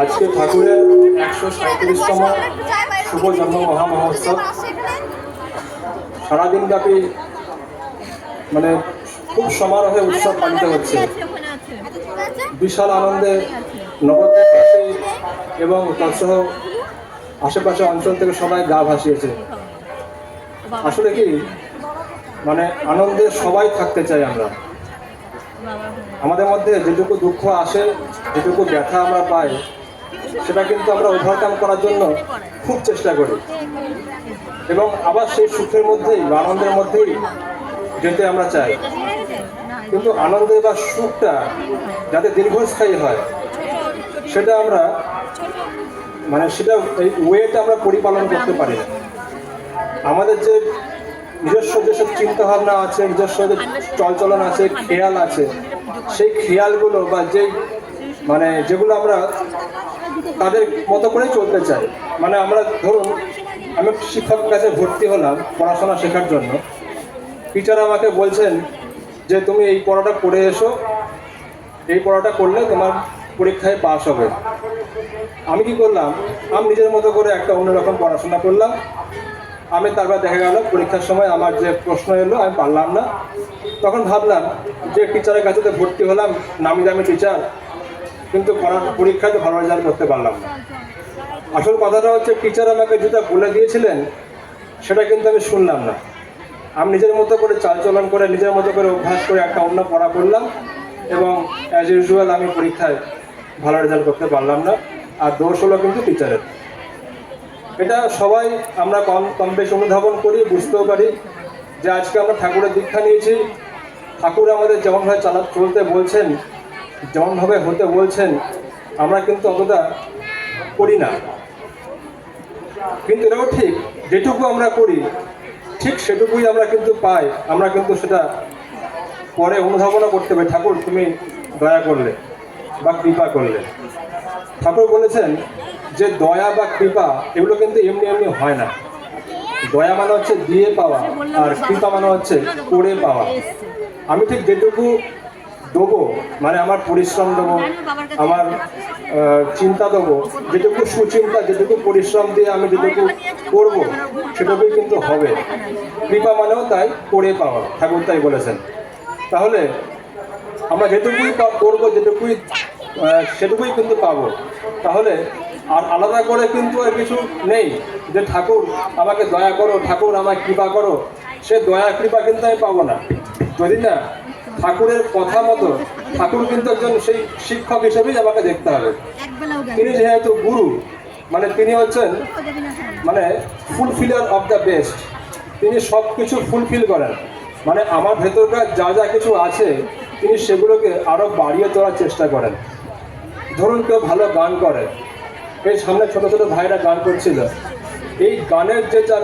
আজকে ঠাকুরের 137তম শুভ জন্ম মহামহোৎসব সারাদিনব্যাপী মানে খুব সমারোহে উৎসব পালিত হচ্ছে। বিশাল আনন্দে নবদ্বীপবাসী এবং তৎসহ আশেপাশে অঞ্চল থেকে সবাই গা ভাসিয়েছে। আসলে কি মানে আনন্দে সবাই থাকতে চাই আমরা। আমাদের মধ্যে যেটুকু দুঃখ আসে, যেটুকু ব্যথা আমরা পাই, সেটা কিন্তু আমরা ওভারকাম করার জন্য খুব চেষ্টা করি এবং আবার সেই সুখের মধ্যেই বা আনন্দের মধ্যেই যেতে আমরা চাই। কিন্তু আনন্দ বা সুখটা যাতে দীর্ঘস্থায়ী হয় সেটা আমরা সেটা এই ওয়েটা আমরা পরিপালন করতে পারি না। আমাদের যে নিজস্ব যেসব চিন্তাভাবনা আছে, নিজস্ব যে চলচলন আছে, খেয়াল আছে, সেই খেয়ালগুলো বা যেগুলো আমরা তাদের মতো করেই চলতে চাই। আমরা ধরুন, আমি শিক্ষকের কাছে ভর্তি হলাম পড়াশোনা শেখার জন্য। টিচার আমাকে বলছেন যে তুমি এই পড়াটা করে এসো, এই পড়াটা করলে তোমার পরীক্ষায় পাস হবে। আমি কি করলাম, আমি নিজের মতো করে একটা অন্যরকম পড়াশোনা করলাম। আমি তারপর দেখা গেল পরীক্ষার সময় আমার যে প্রশ্ন এলো আমি পারলাম না। তখন ভাবলাম যে টিচারের কাছে তো ভর্তি হলাম, নামি দামি টিচার, কিন্তু পরীক্ষায় তো ভালো রেজাল্ট করতে পারলাম না। আসল কথাটা হচ্ছে টিচার আমাকে যেটা বলে দিয়েছিলেন সেটা কিন্তু আমি শুনলাম না। আমি নিজের মতো করে চালচলন করে, নিজের মতো করে অভ্যাস করে একটা অন্য পড়া করলাম এবং অ্যাজ ইউজুয়াল আমি পরীক্ষায় ভালো রেজাল্ট করতে পারলাম না। আর দোষ হলো কিন্তু টিচারের। এটা সবাই আমরা কম বেশি অনুধাবন করি, বুঝতেও পারি যে আজকে আমরা ঠাকুরের দীক্ষা নিয়েছি। ঠাকুর আমাদের যেমনভাবে চলতে বলছেন, যেমনভাবে হতে বলছেন, আমরা কিন্তু অতটা করি না। কিন্তু এটাও ঠিক, যেটুকু আমরা করি ঠিক সেটুকুই আমরা কিন্তু পাই। আমরা কিন্তু সেটা পরে অনুধাবনও করতে পারি। ঠাকুর তুমি দয়া করলে বা কৃপা করলে। ঠাকুর বলেছেন যে দয়া বা কৃপা এগুলো কিন্তু এমনি এমনি হয় না। দয়া মানে হচ্ছে দিয়ে পাওয়া, আর কৃপা মানে হচ্ছে করে পাওয়া। আমি ঠিক যেটুকু দেবো, আমার পরিশ্রম দেবো, আমার চিন্তা দেবো, যেটুকু সুচিন্তা, যেটুকু পরিশ্রম দিয়ে আমি যেটুকু করবো সেটুকুই কিন্তু হবে। কৃপা মানেও তাই করে পাওয়া, ঠাকুর তাই বলেছেন। তাহলে আমরা যেটুকুই করবো, সেটুকুই কিন্তু পাবো। তাহলে আর আলাদা করে কিন্তু আর কিছু নেই যে ঠাকুর আমাকে দয়া করো, ঠাকুর আমায় কৃপা করো। সে দয়া কৃপা কিন্তু আমি পাবো না যদি না ঠাকুরের কথা মতো, ঠাকুর কিন্তু একজন সেই শিক্ষক হিসেবেই আমাকে দেখতে হবে। তিনি যেহেতু গুরু, তিনি হচ্ছেন ফুলফিলার অফ দ্য বেস্ট। তিনি সব কিছু ফুলফিল করেন। আমার ভেতরকার যা যা কিছু আছে তিনি সেগুলোকে আরও বাড়িয়ে তোলার চেষ্টা করেন। ধরুন কেউ ভালো গান করে, এই সামনে ছোট ছোট ভাইরা গান করছিল, এই গানের যে যার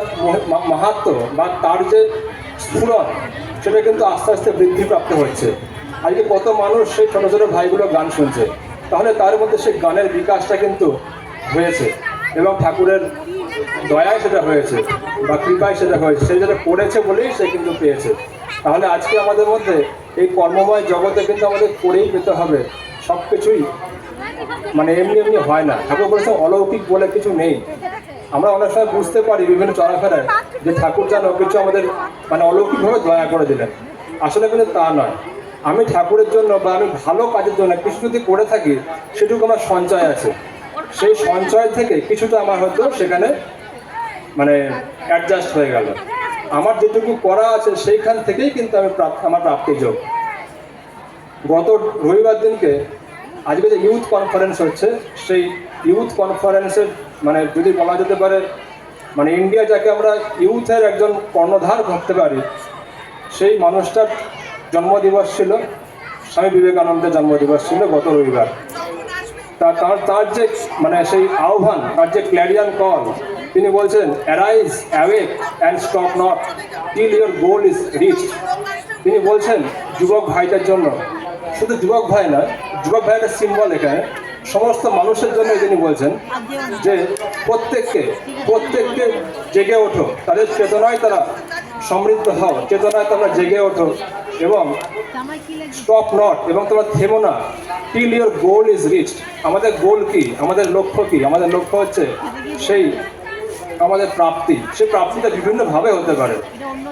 মাহাত্ম্য বা তার যে স্ফুরণ সেটা কিন্তু আস্তে আস্তে বৃদ্ধিপ্রাপ্ত হচ্ছে। আজকে কত মানুষ সেই ছোটো ছোটো ভাইগুলো গান শুনছে, তাহলে তার মধ্যে সেই গানের বিকাশটা কিন্তু হয়েছে এবং ঠাকুরের দয়ায় সেটা হয়েছে বা কৃপায় সেটা হয়েছে। সে যেটা করেছে বলেই সে কিন্তু পেয়েছে। তাহলে আজকে আমাদের মধ্যে এই কর্মময় জগতে কিন্তু আমাদের করেই পেতে হবে। সব কিছুই এমনি এমনি হয় না। ঠাকুর বলেছেন অলৌকিক বলে কিছু নেই। আমরা অনেক সময় বুঝতে পারি বিভিন্ন চলাফেরায় যে ঠাকুর যেন কিছু আমাদের অলৌকিকভাবে দয়া করে দিলেন। আসলে কিন্তু তা নয়। আমি ঠাকুরের জন্য বা আমি ভালো কাজের জন্য কিছু যদি করে থাকি, সেটুকু আমার সঞ্চয় আছে। সেই সঞ্চয় থেকে কিছুটা আমার হয়তো সেখানে অ্যাডজাস্ট হয়ে গেল। আমার যেটুকু করা আছে সেইখান থেকেই কিন্তু আমার প্রাপ্তির যোগ। গত রবিবার দিনকে আজকে যে ইউথ কনফারেন্স হচ্ছে, সেই ইউথ কনফারেন্সের যদি বলা যেতে পারে ইন্ডিয়া যাকে আমরা ইউথের একজন কর্ণধার ভাবতে পারি, সেই মানুষটার জন্মদিবস ছিল। স্বামী বিবেকানন্দের জন্মদিবস ছিল গত রবিবার। তার যে সেই আহ্বান, তার যে ক্ল্যারিয়ান কল, তিনি বলছেন arise, awake and stop not till your goal is reached. তিনি বলছেন যুবক ভাইদের জন্য, শুধু যুবক ভাই নয়, যুবক ভাই একটা সিম্বল এখানে, সমস্ত মানুষের জন্য তিনি বলছেন যে প্রত্যেককে জেগে ওঠো, তাদের চেতনায় তারা সমৃদ্ধ হও, চেতনায় তোমরা জেগে ওঠো, এবং স্টপ নট, এবং তোমরা থেমো না till your goal is reached. আমাদের গোল কি, আমাদের লক্ষ্য কি? আমাদের লক্ষ্য হচ্ছে সেই আমাদের প্রাপ্তি। সেই প্রাপ্তিটা বিভিন্নভাবে হতে পারে।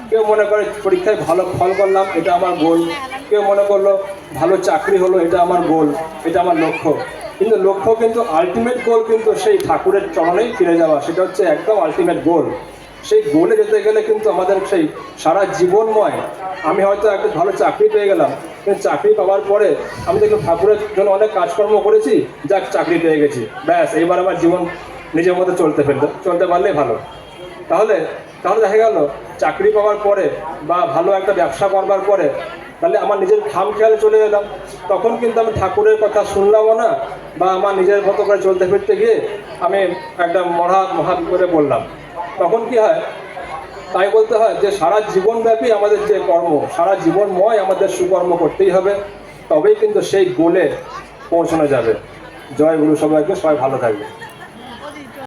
কেউ মনে করে পরীক্ষায় ভালো ফল করলাম, এটা আমার গোল। কেউ মনে করলো ভালো চাকরি হলো, এটা আমার গোল, এটা আমার লক্ষ্য। কিন্তু লক্ষ্য কিন্তু আলটিমেট গোল কিন্তু সেই ঠাকুরের চরণেই ফিরে যাওয়া, সেটা হচ্ছে একদম আলটিমেট গোল। সেই গোলে যেতে গেলে কিন্তু আমাদের সেই সারা জীবনময়, আমি হয়তো একটা ভালো চাকরি পেয়ে গেলাম, কিন্তু চাকরি পাওয়ার পরে আমি দেখলাম ঠাকুরের জন্য অনেক কাজকর্ম করেছি, যাক চাকরি পেয়ে গেছি, ব্যাস এইবার আমার জীবন নিজের মতো চলতে পারলেই ভালো। তাহলে দেখা গেল চাকরি পাওয়ার পরে বা ভালো একটা ব্যবসা করবার পরে তাহলে আমার নিজের খামখেয়ালে চলে এলাম, তখন কিন্তু আমি ঠাকুরের কথা শুনলামও না, বা আমার নিজের মতো করে চলতে ফিরতে গিয়ে আমি একটা মহা বিপদে পড়লাম। তখন কি হয়? তাই বলতে হয় যে সারা জীবনব্যাপী আমাদের যে কর্ম, সারা জীবনময় আমাদের সুকর্ম করতেই হবে, তবেই কিন্তু সেই গোলে পৌঁছানো যাবে। জয় গুরু, সবাইকে, সবাই ভালো থাকবে।